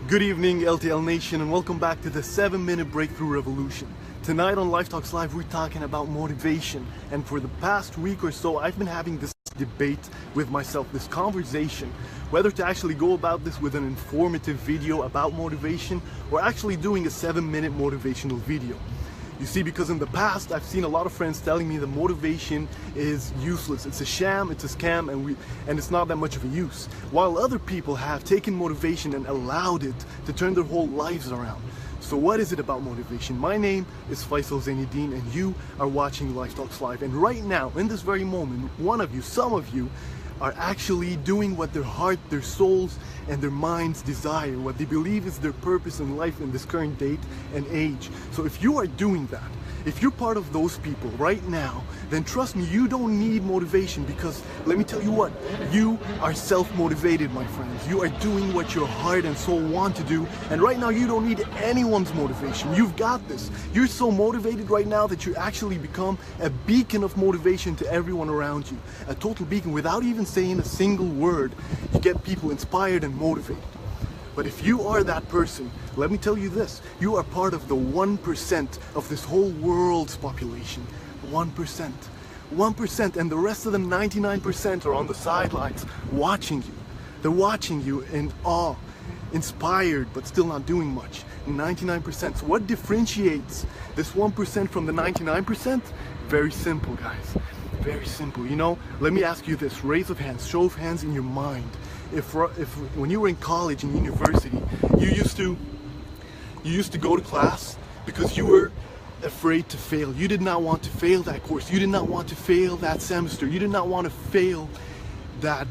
Good evening, LTL Nation, and welcome back to the 7-Minute Breakthrough Revolution. Tonight on Life Talks Live, we're talking about motivation. And for the past week or so, I've been having this debate with myself, this conversation, whether to actually go about this with an informative video about motivation or actually doing a 7-minute motivational video. You see, because in the past, I've seen a lot of friends telling me that motivation is useless. It's a sham, it's a scam, and it's not that much of a use. While other people have taken motivation and allowed it to turn their whole lives around. So what is it about motivation? My name is Faisal Zeineddine, and you are watching Life Talks Live. And right now, in this very moment, one of you, some of you, are actually doing what their heart, their souls, and their minds desire, what they believe is their purpose in life in this current date and age. So if you are doing that, if you're part of those people right now, then trust me, you don't need motivation, because let me tell you what, you are self-motivated, my friends. You are doing what your heart and soul want to do, and right now you don't need anyone's motivation. You've got this. You're so motivated right now that you actually become a beacon of motivation to everyone around you. A total beacon. Without even saying a single word, you get people inspired and motivated. But if you are that person, let me tell you this, you are part of the 1% of this whole world's population. 1%. 1%, and the rest of the 99% are on the sidelines watching you. They're watching you in awe, inspired, but still not doing much. 99%. So what differentiates this 1% from the 99%? Very simple, guys. Very simple. You know, let me ask you this, raise of hands, show of hands in your mind. If when you were in college and university, you used to go to class because you were afraid to fail. You did not want to fail that course. You did not want to fail that semester. You did not want to fail that.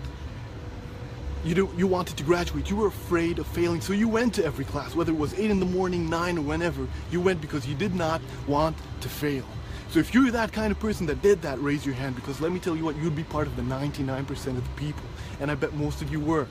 You wanted to graduate. You were afraid of failing, so you went to every class, whether it was 8 in the morning, 9, or whenever. You went because you did not want to fail. So if you're that kind of person that did that, raise your hand, because let me tell you what, you'd be part of the 99% of the people, and I bet most of you were.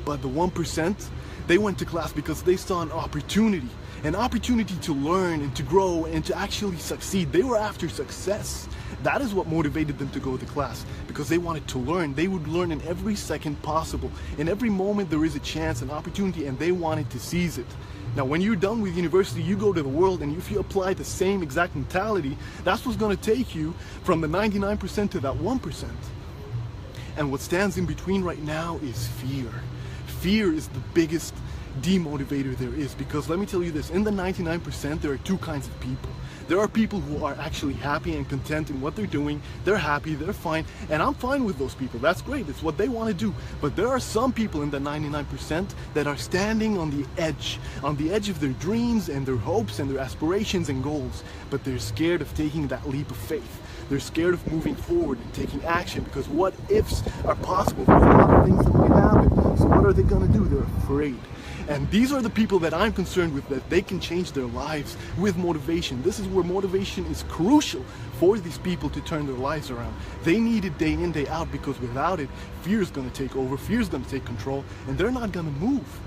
But the 1%, they went to class because they saw an opportunity to learn and to grow and to actually succeed. They were after success. That is what motivated them to go to class, because they wanted to learn. They would learn in every second possible. In every moment there is a chance, an opportunity, and they wanted to seize it. Now, when you're done with university, you go to the world, and if you apply the same exact mentality, that's what's going to take you from the 99% to that 1%. And what stands in between right now is fear. Fear is the biggest demotivator there is, because let me tell you this, in the 99% there are two kinds of people. There are people who are actually happy and content in what they're doing. They're happy, they're fine, and I'm fine with those people. That's great, it's what they want to do. But there are some people in the 99% that are standing on the edge of their dreams and their hopes and their aspirations and goals, but they're scared of taking that leap of faith. They're scared of moving forward and taking action, because what ifs are possible. There's a lot of things that might happen. So what are they going to do? They're afraid. And these are the people that I'm concerned with, that they can change their lives with motivation. This is where motivation is crucial for these people to turn their lives around. They need it day in, day out, because without it, fear is going to take over, fear is going to take control, and they're not going to move.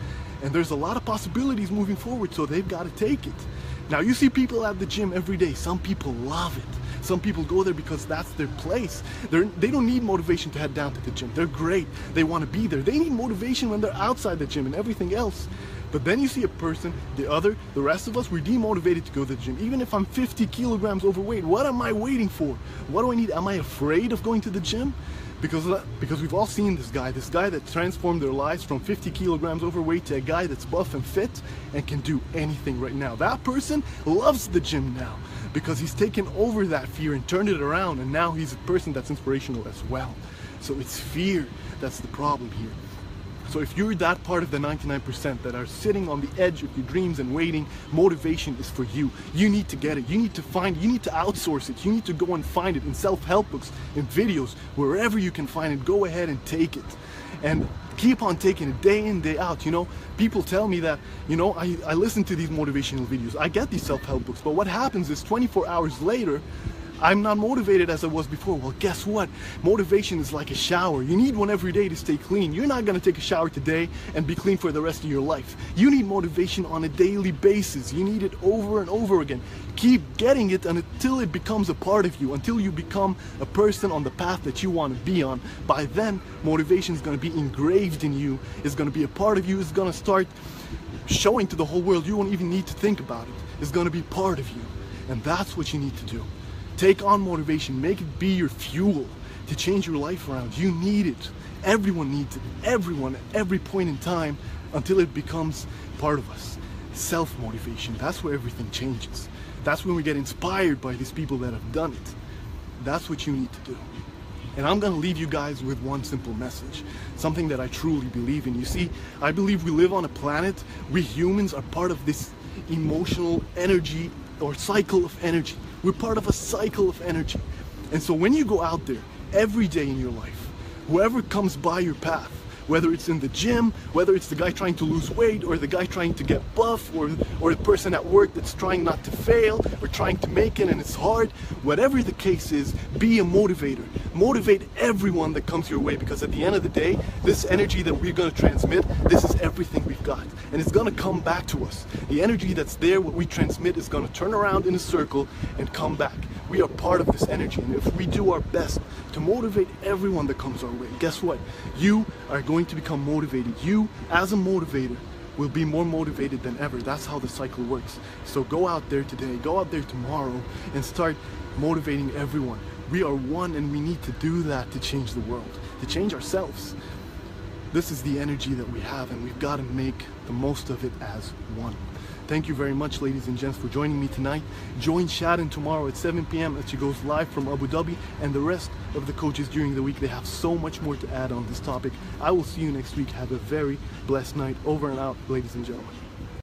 And there's a lot of possibilities moving forward, so they've got to take it. Now, you see people at the gym every day. Some people love it. Some people go there because that's their place. They don't need motivation to head down to the gym. They're great. They want to be there. They need motivation when they're outside the gym and everything else. But then you see a person, the rest of us, we're demotivated to go to the gym. Even if I'm 50 kilograms overweight, what am I waiting for? What do I need? Am I afraid of going to the gym? Because we've all seen this guy that transformed their lives from 50 kilograms overweight to a guy that's buff and fit and can do anything right now. That person loves the gym now, because he's taken over that fear and turned it around, and now he's a person that's inspirational as well. So it's fear that's the problem here. So if you're that part of the 99% that are sitting on the edge of your dreams and waiting, motivation is for you. You need to get it. You need to find it. You need to outsource it. You need to go and find it in self-help books, in videos, wherever you can find it. Go ahead and take it. And keep on taking it day in, day out. You know, people tell me that, you know, I listen to these motivational videos. I get these self-help books. But what happens is 24 hours later, I'm not motivated as I was before. Well, guess what? Motivation is like a shower. You need one every day to stay clean. You're not gonna take a shower today and be clean for the rest of your life. You need motivation on a daily basis. You need it over and over again. Keep getting it until it becomes a part of you, until you become a person on the path that you want to be on. By then, motivation is gonna be engraved in you. It's gonna be a part of you. It's gonna start showing to the whole world. You won't even need to think about it. It's gonna be part of you. And that's what you need to do. Take on motivation, make it be your fuel to change your life around. You need it. Everyone needs it. Everyone, at every point in time, until it becomes part of us. Self-motivation, that's where everything changes. That's when we get inspired by these people that have done it. That's what you need to do. And I'm gonna leave you guys with one simple message, something that I truly believe in. You see, I believe we live on a planet, we humans are part of this emotional energy or cycle of energy. We're part of a cycle of energy. And so when you go out there every day in your life, whoever comes by your path, whether it's in the gym, whether it's the guy trying to lose weight, or the guy trying to get buff, or the person at work that's trying not to fail, or trying to make it and it's hard, whatever the case is, be a motivator. Motivate everyone that comes your way, because at the end of the day, this energy that we're going to transmit, this is everything we've got. And it's going to come back to us. The energy that's there, what we transmit, is going to turn around in a circle and come back. We are part of this energy, and if we do our best to motivate everyone that comes our way, guess what? You are going to become motivated. You, as a motivator, will be more motivated than ever. That's how the cycle works. So go out there today, go out there tomorrow, and start motivating everyone. We are one, and we need to do that to change the world, to change ourselves. This is the energy that we have, and we've got to make the most of it as one. Thank you very much, ladies and gents, for joining me tonight. Join Shadden tomorrow at 7 p.m. as she goes live from Abu Dhabi, and the rest of the coaches during the week. They have so much more to add on this topic. I will see you next week. Have a very blessed night. Over and out, ladies and gentlemen.